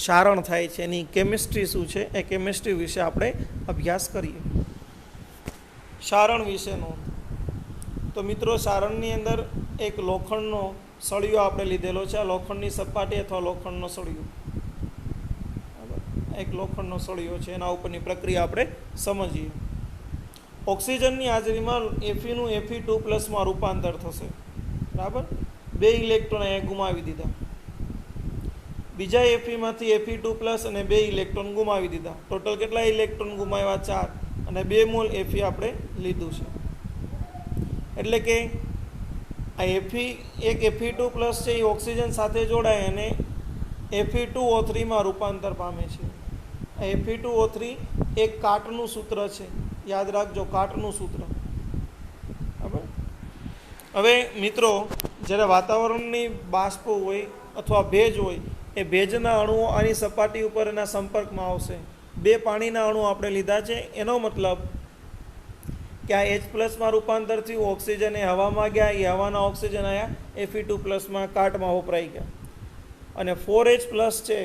સારણ થાય છે, એની કેમિસ્ટ્રી શું છે, એ કેમિસ્ટ્રી વિશે આપણે અભ્યાસ કરીએ. સારણ વિશેનો તો મિત્રો, સારણની અંદર એક લોખંડનો સળિયો આપણે લીધેલો છે. આ લોખંડની સપાટી અથવા લોખંડનો સળિયો, એક લોખંડનો સળિયો છે. એના ઉપરની પ્રક્રિયા આપણે સમજીએ. ઓક્સિજનની હાજરીમાં Fe નું Fe2+ રૂપાંતર થશે. બરાબર. 2 ઇલેક્ટ્રોન અહીંયા ગુમાવી દીધા. બીજા Feમાંથી Fe2+ અને 2 ઇલેક્ટ્રોન ગુમાવી દીધા. ટોટલ કેટલા ઇલેક્ટ્રોન ગુમાવ્યા? 4. અને 2 મોલ Fe આપણે લીધું છે. એટલે કે આ એક Fe2+ છે એ ઓક્સિજન સાથે જોડાય અને Fe2O3 રૂપાંતર પામે છે. આ Fe2O3 એક કાટનું સૂત્ર છે, યાદ રાખજો, કાટનું સૂત્ર. બરાબર. હવે મિત્રો, જ્યારે વાતાવરણની બાષ્પ હોય અથવા ભેજ હોય, એ ભેજના અણુઓ આની સપાટી ઉપર એના સંપર્કમાં આવશે. 2 પાણીના અણુ આપણે લીધા છે, એનો મતલબ કે આ H+ રૂપાંતર થયું, ઓક્સિજન એ હવામાં ગયા, એ હવાના ઓક્સિજન આવ્યા Fe2+ કાટમાં વપરાઈ ગયા. અને 4H+ છે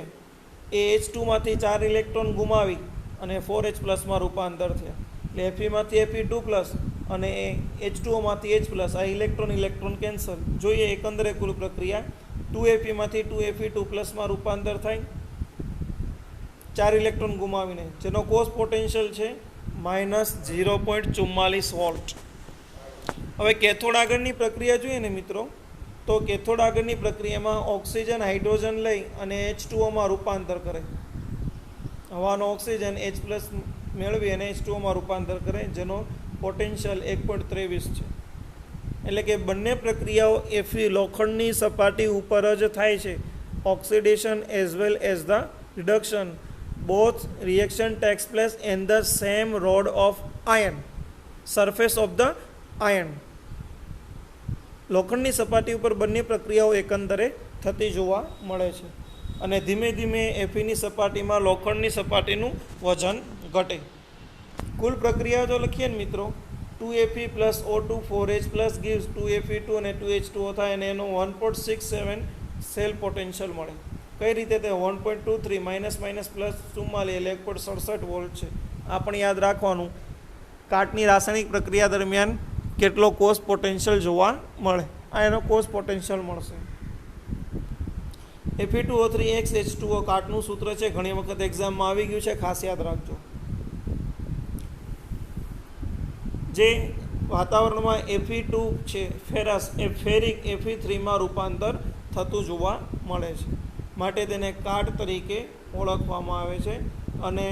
એ H2માંથી 4 ઇલેક્ટ્રોન ગુમાવી અને 4H+ રૂપાંતર થયા. એટલે Feમાંથી Fe2+ અને H2ઓમાંથી H+. આ ઇલેક્ટ્રોન કેન્સલ. જોઈએ એકંદરે કુલ પ્રક્રિયા. 2Feમાંથી 2Fe2+ રૂપાંતર થાય 4 ઇલેક્ટ્રોન ગુમાવીને, જેનો કોષ પોટેન્શિયલ છે -0.44 વોલ્ટ. હવે કેથોડ આગળની પ્રક્રિયા જોઈએ ને મિત્રો, તો કેથોડ આગળની પ્રક્રિયામાં ઓક્સિજન હાઇડ્રોજન લઈ અને H2ઓમાં રૂપાંતર કરે. હવાનો ઓક્સિજન H+ મેળવી અને H2ઓમાં રૂપાંતર કરે, જેનો પોટેન્શિયલ 1.23 છે. એટલે કે બંને પ્રક્રિયાઓ Fe લોખંડની સપાટી ઉપર જ થાય છે. Oxidation as well as the reduction, both reaction takes place in the same rod of iron, surface of the iron. લોખંડની સપાટી ઉપર બંને પ્રક્રિયાઓ એકંદરે થતી જોવા મળે છે. અને ધીમે ધીમે Feની સપાટીમાં લોખંડની સપાટીનું વજન ઘટે. કુલ પ્રક્રિયા જો લખીએ ને મિત્રો, 2Fe + O2 4H+ gives 2Fe2 અને 2H2O થાય અને એનો 1.67 સેલ પોટેન્શિયલ મળે. કઈ રીતે? તે 1.23 --44 એટલે 1.67 વોલ્ટ છે. આ પણ યાદ રાખવાનું. કાટની રાસાયણિક પ્રક્રિયા દરમિયાન કેટલો કોષ પોટેન્શિયલ જોવા મળે, આ એનો કોષ પોટેન્શિયલ મળશે. Fe2O3 H2O કાટનું સૂત્ર છે, ઘણી વખત એક્ઝામમાં આવી ગયું છે, ખાસ યાદ રાખજો. જે વાતાવરણમાં Fe2 છે ફેરસ, એ ફેરિક Fe3 રૂપાંતર થતું જોવા મળે છે, માટે તેને કાટ તરીકે ઓળખવામાં આવે છે અને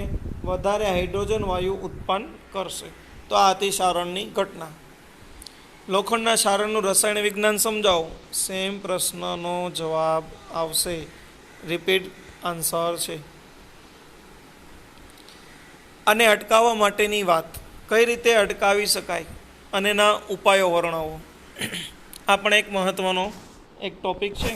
વધારે હાઇડ્રોજન વાયુ ઉત્પન્ન કરશે. તો આ હતી સારણની ઘટના. લોખંડના સારણનું રસાયણ વિજ્ઞાન સમજાવો. સેમ પ્રશ્નનો જવાબ આવશે રિપીટ આન્સર છે. આને અટકાવવા માટેની વાત, કઈ રીતે અટકાવી શકાય અને એના ઉપાયો વર્ણવો. આ પણ એક મહત્વનો એક ટોપિક છે.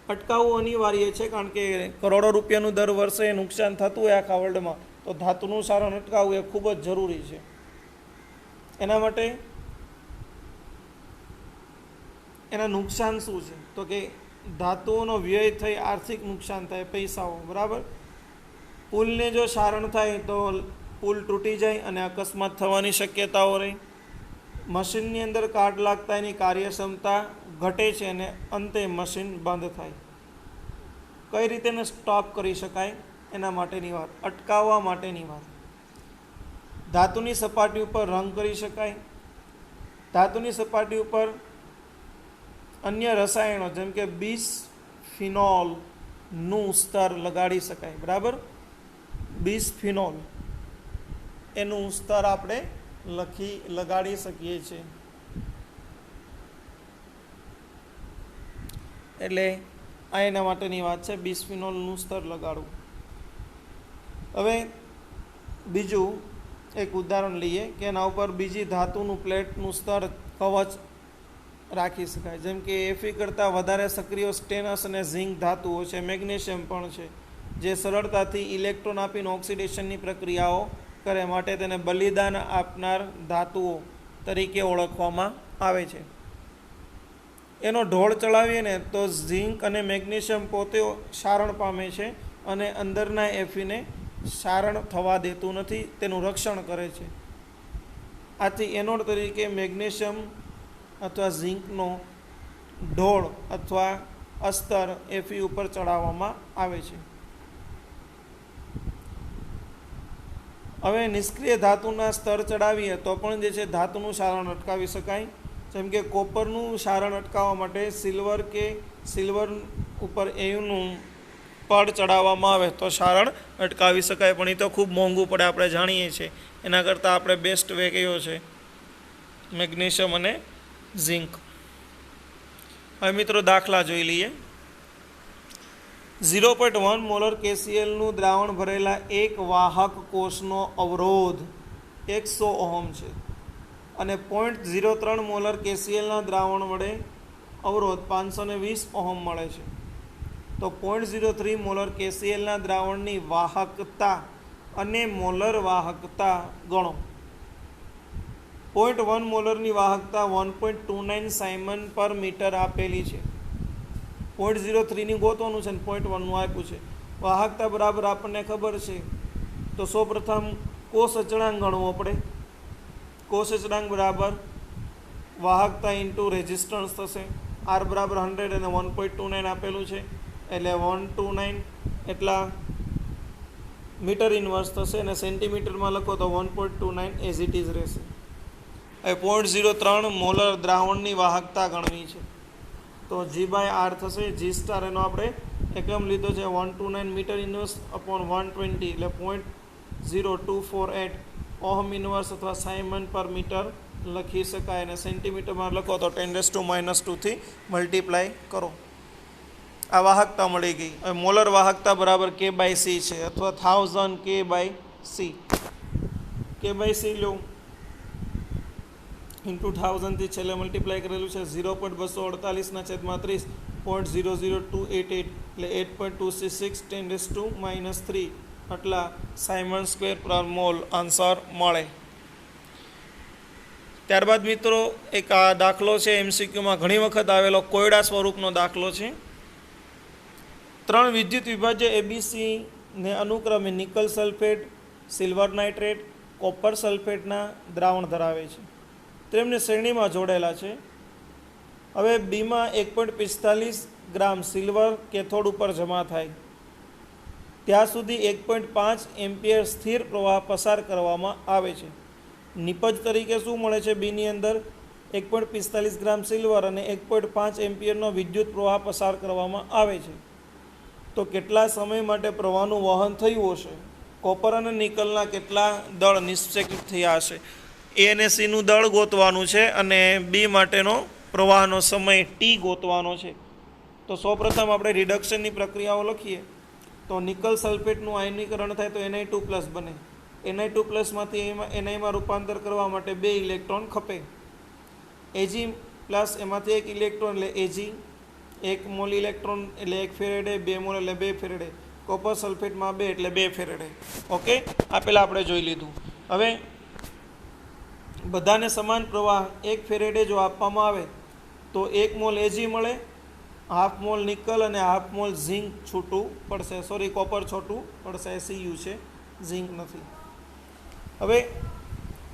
અટકાવવું અનિવાર્ય છે, કારણ કે કરોડો રૂપિયાનું દર વર્ષે નુકસાન થતું હોય આખા વર્લ્ડમાં, તો ધાતુનું સારણ અટકાવવું એ ખૂબ જ જરૂરી છે. એના માટે એના નુકસાન શું છે, તો કે ધાતુઓનો વ્યય થઈ આર્થિક નુકસાન થાય, પૈસાઓ, બરાબર. પુલને જો સારણ થાય તો પુલ તૂટી જાય અને અકસ્માત થવાની શક્યતાઓ રહે. મશીનની અંદર કાટ લાગતા એની કાર્યક્ષમતા ઘટે છે અને અંતે મશીન બંધ થાય. કઈ રીતે એને સ્ટોપ કરી શકાય એના માટેની વાત, અટકાવવા માટેની વાત. ધાતુની સપાટી ઉપર રંગ કરી શકાય. ધાતુની સપાટી ઉપર અન્ય રસાયણો જેમ કે બિસફિનોલનું સ્તર લગાડી શકાય, બરાબર. બિસફિનોલ એનું સ્તર આપણે લગાડી શકીએ છીએ. એટલે આ એના માટેની વાત છે, બિસફિનોલનું સ્તર લગાડવું. હવે બીજું એક ઉદાહરણ લઈએ કે એના ઉપર બીજી ધાતુનું પ્લેટનું સ્તર કવચ રાખી શકાય. જેમ કે એફી કરતાં વધારે સક્રિય સ્ટેનસ અને ઝિંક ધાતુઓ છે, મેગ્નેશિયમ પણ છે, જે સરળતાથી ઇલેક્ટ્રોન આપીને ઓક્સિડેશનની પ્રક્રિયાઓ કરે, માટે તેને બલિદાન આપનાર ધાતુઓ તરીકે ઓળખવામાં આવે છે. એનો ઢોળ ચડાવીએ ને તો ઝિંક અને મેગ્નેશિયમ પોતે સારણ પામે છે અને અંદરના એફીને સારણ થવા દેતું નથી, તેનું રક્ષણ કરે છે. આથી એનોડ તરીકે મેગ્નેશિયમ અથવા ઝિંકનો ઢોળ અથવા અસ્તર એફી ઉપર ચડાવવામાં આવે છે. હવે નિષ્ક્રિય ધાતુના સ્તર ચડાવીએ તો પણ જે છે ધાતુનું સારણ અટકાવી શકાય. જેમ કે કોપરનું સારણ અટકાવવા માટે સિલ્વર ઉપર એનું પડ ચડાવવામાં આવે તો સારણ અટકાવી શકાય, પણ એ તો ખૂબ મોંઘું પડે, આપણે જાણીએ છીએ. એના કરતાં આપણે બેસ્ટ વે કયો છે, મેગ્નેશિયમ અને ઝિંક. હવે મિત્રો દાખલા જોઈ લઈએ. 0.1 મોલર KClનું દ્રાવણ ભરેલા એક વાહક કોષનો અવરોધ 100 ઓહમ છે અને 0.03 મોલર KClના દ્રાવણ વડે અવરોધ 520 ઓહમ મળે છે. તો 0.03 મોલર KClના દ્રાવણની વાહકતા અને મોલર વાહકતા ગણો. 0.1 મોલરની વાહકતા 1.29 સાયમન પર મીટર આપેલી છે. 0.03ની ગોતવાનું છે અને 0.1નું આપ્યું છે. વાહકતા બરાબર આપણને ખબર છે, તો સૌપ્રથમ કોષ અચળાંક ગણવો પડે. કોષ અચળાંક બરાબર વાહકતા ઇન્ટુ રેઝિસ્ટન્સ થશે. આર બરાબર 100 અને 1.29 આપેલું છે, એટલે 129 એટલા મીટર ઇન્વર્સ થશે અને સેન્ટીમીટરમાં લખો તો 1.29 એઝ ઇટ ઇઝ રહેશે. હવે 0.03 મોલર દ્રાવણની વાહકતા ગણવી છે, તો G/R થશે. G સ્ટાર એનો આપણે એકમ લીધો છે 129 મીટર ઇન્વર્સ અપોન 120 એટલે 0.0248 ઓહમ ઇન્વર્સ અથવા સાયમન પર મીટર લખી શકાય, અને સેન્ટીમીટરમાં લખો તો 10⁻² થી મલ્ટીપ્લાય કરો. આ વાહકતા મળી ગઈ. હવે મોલર વાહકતા બરાબર K/C છે અથવા 1000 K/C. K/C લો ઇન્ટુ 1000 થી છેલ્લે મલ્ટીપ્લાય કરેલું છે. 0.248/30 0.00288 એટલે 8.266 10⁻³ આટલા સાયમન સ્ક્વેર પર મોલ આન્સર મળે. ત્યારબાદ મિત્રો એક આ દાખલો છે, MCQમાં ઘણી વખત આવેલો કોયડા સ્વરૂપનો દાખલો છે. 3 વિદ્યુત વિભાજ્ય ABC ને અનુક્રમે nickel sulphate, silver nitrate, copper સલ્ફેટના દ્રાવણ ધરાવે છે. તેમને શ્રેણીમાં જોડેલા છે. હવે બીમાં 1.45 ગ્રામ સિલ્વર કેથોડ ઉપર જમા થાય ત્યાં સુધી 1.5 એમ્પિયર સ્થિર પ્રવાહ પસાર કરવામાં આવે છે. નિપજ તરીકે શું મળે છે? બીની અંદર 1.45 ગ્રામ સિલ્વર અને 1.5 એમ્પિયરનો વિદ્યુત પ્રવાહ પસાર કરવામાં આવે છે. તો કેટલા સમય માટે પ્રવાહનું વહન થયું હશે? કોપર અને નિકલના કેટલા દળ નિશ્ચિત થયા હશે? A અને C નું દળ ગોતવાનું છે અને બી માટેનો પ્રવાહનો સમય T ગોતવાનો છે. તો સૌપ્રથમ આપણે રિડક્શનની પ્રક્રિયાઓ લખીએ તો નિકલ સલ્ફેટનું આયનીકરણ થાય તો Na2+ બને. Na2+માંથી એનઆઈમાં રૂપાંતર કરવા માટે 2 ઇલેક્ટ્રોન ખપે. Ag+ એમાંથી 1 ઇલેક્ટ્રોન એટલે Ag, 1 મોલ ઇલેક્ટ્રોન એટલે 1 ફેરેડે, 2 મોલ એટલે 2 ફેરેડે. કોપર સલ્ફેટમાં 2 એટલે 2 ફેરેડે. ઓકે, આ પહેલાં આપણે જોઈ લીધું. હવે બધાને સમાન પ્રવાહ 1 ફેરેડે જો આપવામાં આવે તો 1 મોલ Ag મળે, હાફ મોલ નિકલ અને હાફ મોલ ઝિંક છૂટું પડશે. સોરી, કોપર છૂટું પડશે. Cu છે, ઝિંક નથી. હવે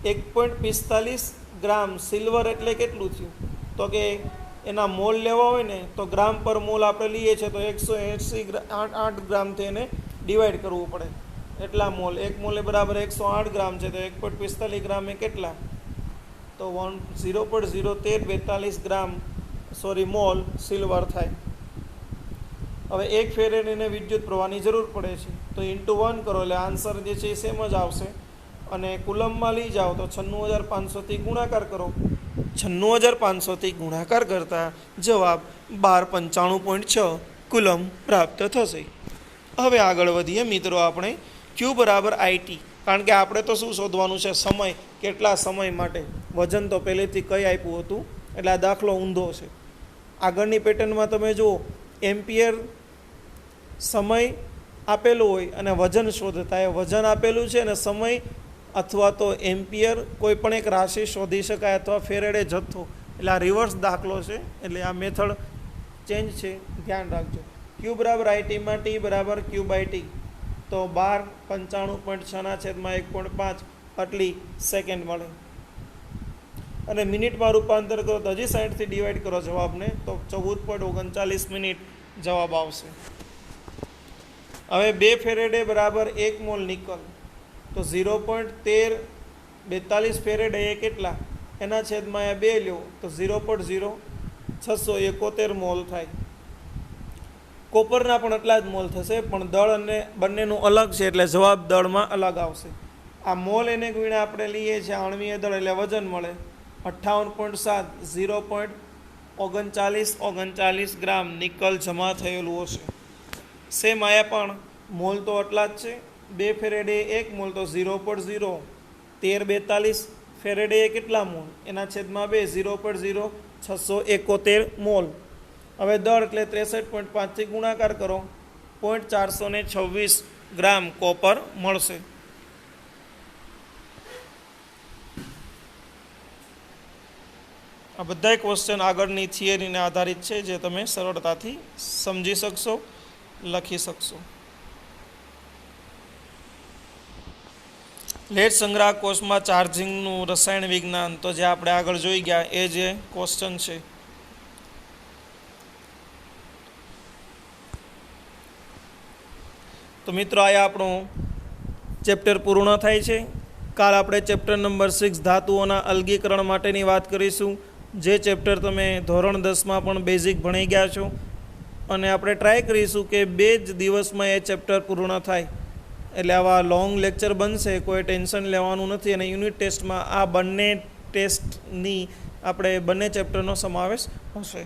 1.45 ગ્રામ સિલ્વર એટલે કેટલું થયું? તો કે એના મોલ લેવા હોય ને તો ગ્રામ પર મોલ આપણે લઈએ છીએ તો 180 ગ્રામથી એને ડિવાઈડ કરવું પડે. એટલા મોલ, 1 મોલ બરાબર 108 ગ્રામ છે તો 1.45 ગ્રામ એ કેટલા? તો 0.01342 ગ્રામ મોલ સિલ્વર થાય. હવે 1 ફેરેડેને વિદ્યુત પ્રવાહની જરૂર પડે છે તો ઇન્ટુ 1 કરો એટલે આન્સર જે છે એ સેમ જ આવશે. અને કુલમમાં લઈ જાઓ તો 96500થી ગુણાકાર કરો. 96500થી ગુણાકાર કરતાં જવાબ 1295.6 કુલમ પ્રાપ્ત થશે. હવે આગળ વધીએ મિત્રો, આપણે Q બરાબર IT, કારણ કે આપણે તો શું શોધવાનું છે? સમય, કેટલા સમય માટે. વજન તો પહેલેથી કઈ આપ્યું હતું એટલે આ દાખલો ઊંધો છે. આગળની પેટર્નમાં તમે જુઓ, એમ્પિયર સમય આપેલું હોય અને વજન શોધતા એ વજન આપેલું છે અને સમય અથવા તો એમ્પિયર કોઈ પણ એક રાશિ શોધી શકાય અથવા ફેરેડે જથ્થો. એટલે આ રિવર્સ દાખલો છે, એટલે આ મેથડ ચેન્જ છે, ધ્યાન રાખજો. Q બરાબર ITમાં T બરાબર Q/T તો 1295.6/1.5 આટલી સેકન્ડ મળે. અને મિનિટમાં રૂપાંતર કરો તો હજી 60થી ડિવાઈડ કરો જવાબને તો 14.39 મિનિટ જવાબ આવશે. હવે 2 ફેરેડે બરાબર 1 મોલ નિકલ તો 0.1342 ફેરેડે એ કેટલા? એના છેદમાં 2 લ્યો તો 0.0671 મોલ થાય. કોપરના પણ એટલા જ મોલ થશે, પણ દળ અને બંનેનું અલગ છે એટલે જવાબ દળમાં અલગ આવશે. આ મોલ એને ગુણ્યા આપણે લઈએ છીએ આણ્વીય દળ એટલે વજન મળે 58.7, 0.3939 ગ્રામ નિકલ જમા થયેલું હશે. સેમ આયા પણ મોલ તો એટલા જ છે. 2 ફેરેડે 1 મોલ તો 0.01342 ફેરેડે કેટલા મોલ? એના છેદમાં 2, 0.0671 મોલ. હવે દળ એટલે 63.5થી ગુણાકાર કરો, 0.426 ગ્રામ કોપર મળશે. આ બધા ક્વેશ્ચન આગળની થિયરીને આધારિત છે જે તમે સરળતાથી સમજી શકશો, લખી શકશો. લેડ સંગ્રાહક કોષમાં ચાર્જિંગનું રસાયણ વિજ્ઞાન તો જે આપણે આગળ જોઈ ગયા એ જે ક્વેશ્ચન છે. તો મિત્રો આ આપણું ચેપ્ટર પૂર્ણ થાય છે. કાલ આપણે ચેપ્ટર નંબર 6 ધાતુઓના અલગીકરણ માટેની વાત કરીશું, જે ચેપ્ટર તમે ધોરણ 10માં પણ બેઝિક ભણી ગયા છો. અને આપણે ટ્રાય કરીશું કે 2 જ દિવસમાં એ ચેપ્ટર પૂર્ણ થાય. એટલે આવા લોંગ લેક્ચર બનશે, કોઈ ટેન્શન લેવાનું નથી. અને યુનિટ ટેસ્ટમાં આ બંને ટેસ્ટની આપણે બંને ચેપ્ટરનો સમાવેશ હશે.